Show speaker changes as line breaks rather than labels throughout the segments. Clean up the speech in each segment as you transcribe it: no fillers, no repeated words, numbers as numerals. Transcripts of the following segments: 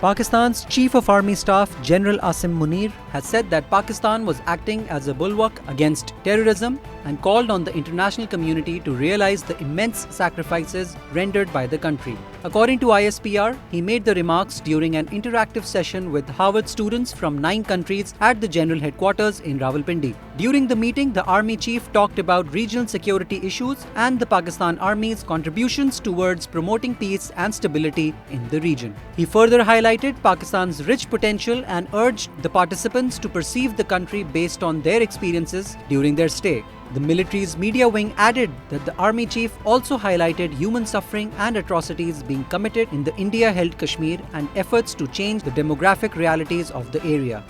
Pakistan's Chief of Army Staff General Asim Munir has said that Pakistan was acting as a bulwark against terrorism and called on the international community to realize the immense sacrifices rendered by the country. According to ISPR, he made the remarks during an interactive session with Harvard students from 9 countries at the General Headquarters in Rawalpindi. During the meeting, the Army Chief talked about regional security issues and the Pakistan Army's contributions towards promoting peace and stability in the region. He further highlighted Pakistan's rich potential and urged the participants to perceive the country based on their experiences during their stay. The military's media wing added that the Army Chief also highlighted human suffering and atrocities being committed in the India-held Kashmir and efforts to change the demographic realities of the area.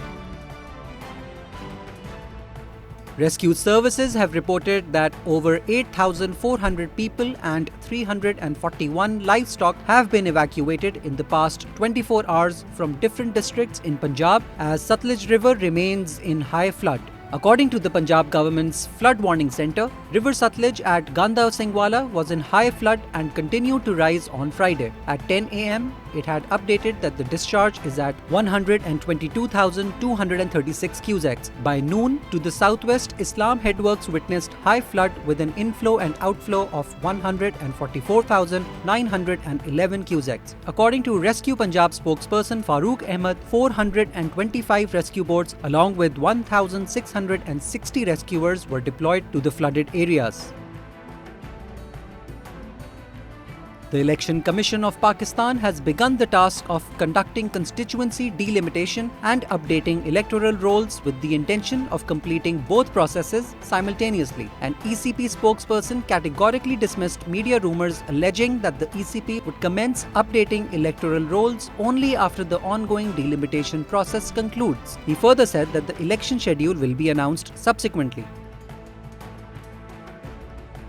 Rescue services have reported that over 8,400 people and 341 livestock have been evacuated in the past 24 hours from different districts in Punjab as Sutlej River remains in high flood. According to the Punjab government's flood warning centre, River Sutlej at Ganda Singhwala was in high flood and continued to rise on Friday. At 10 am, it had updated that the discharge is at 122,236 cusecs. By noon, to the southwest, Islam Headworks witnessed high flood with an inflow and outflow of 144,911 cusecs. According to Rescue Punjab spokesperson Farooq Ahmed, 425 rescue boats along with 1,660 rescuers were deployed to the flooded areas. The Election Commission of Pakistan has begun the task of conducting constituency delimitation and updating electoral rolls with the intention of completing both processes simultaneously. An ECP spokesperson categorically dismissed media rumours alleging that the ECP would commence updating electoral rolls only after the ongoing delimitation process concludes. He further said that the election schedule will be announced subsequently.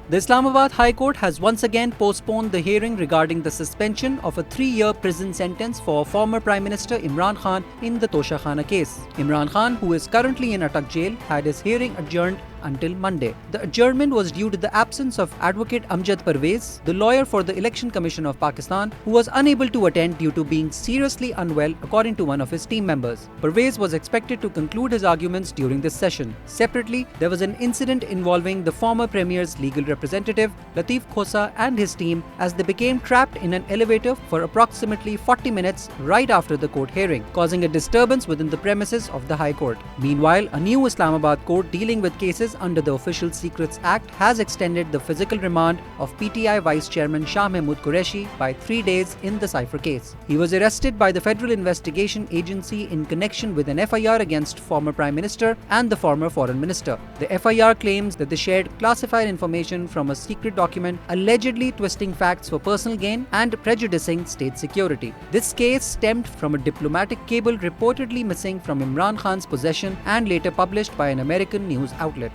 The Islamabad High Court has once again postponed the hearing regarding the suspension of a 3-year prison sentence for former Prime Minister Imran Khan in the Toshakhana case. Imran Khan, who is currently in Attak jail, had his hearing adjourned until Monday. The adjournment was due to the absence of Advocate Amjad Parvez, the lawyer for the Election Commission of Pakistan, who was unable to attend due to being seriously unwell, according to one of his team members. Parvez was expected to conclude his arguments during this session. Separately, there was an incident involving the former Premier's legal representative, Latif Khosa, and his team as they became trapped in an elevator for approximately 40 minutes right after the court hearing, causing a disturbance within the premises of the High Court. Meanwhile, a new Islamabad court dealing with cases under the Official Secrets Act has extended the physical remand of PTI Vice Chairman Shah Mahmood Qureshi by 3 days in the Cypher case. He was arrested by the Federal Investigation Agency in connection with an FIR against former Prime Minister and the former Foreign Minister. The FIR claims that they shared classified information from a secret document allegedly twisting facts for personal gain and prejudicing state security. This case stemmed from a diplomatic cable reportedly missing from Imran Khan's possession and later published by an American news outlet.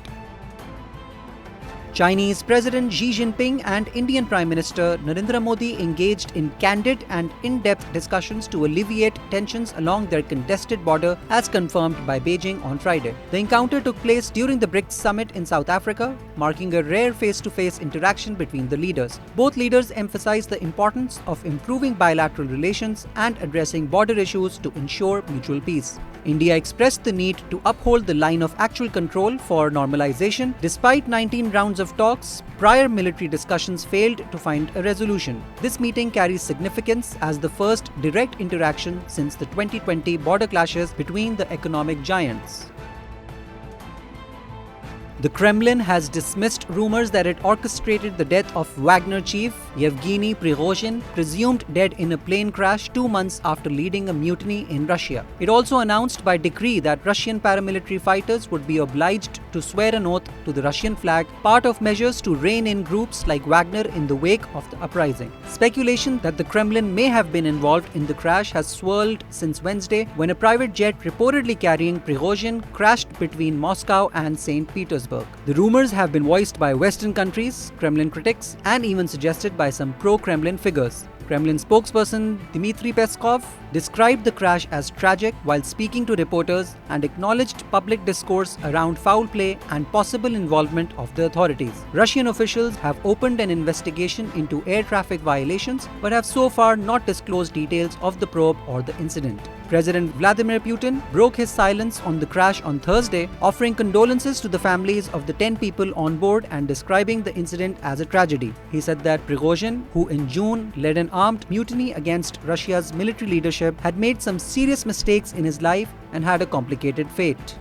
Chinese President Xi Jinping and Indian Prime Minister Narendra Modi engaged in candid and in-depth discussions to alleviate tensions along their contested border, as confirmed by Beijing on Friday. The encounter took place during the BRICS summit in South Africa, marking a rare face-to-face interaction between the leaders. Both leaders emphasized the importance of improving bilateral relations and addressing border issues to ensure mutual peace. India expressed the need to uphold the line of actual control for normalization. Despite 19 rounds of talks, prior military discussions failed to find a resolution. This meeting carries significance as the first direct interaction since the 2020 border clashes between the economic giants. The Kremlin has dismissed rumors that it orchestrated the death of Wagner chief Yevgeny Prigozhin, presumed dead in a plane crash 2 months after leading a mutiny in Russia. It also announced by decree that Russian paramilitary fighters would be obliged to swear an oath to the Russian flag, part of measures to rein in groups like Wagner in the wake of the uprising. Speculation that the Kremlin may have been involved in the crash has swirled since Wednesday, when a private jet reportedly carrying Prigozhin crashed between Moscow and St. Petersburg. The rumors have been voiced by Western countries, Kremlin critics, and even suggested by some pro-Kremlin figures. Kremlin spokesperson Dmitry Peskov described the crash as tragic while speaking to reporters and acknowledged public discourse around foul play and possible involvement of the authorities. Russian officials have opened an investigation into air traffic violations but have so far not disclosed details of the probe or the incident. President Vladimir Putin broke his silence on the crash on Thursday, offering condolences to the families of the 10 people on board and describing the incident as a tragedy. He said that Prigozhin, who in June led an armed mutiny against Russia's military leadership, had made some serious mistakes in his life and had a complicated fate.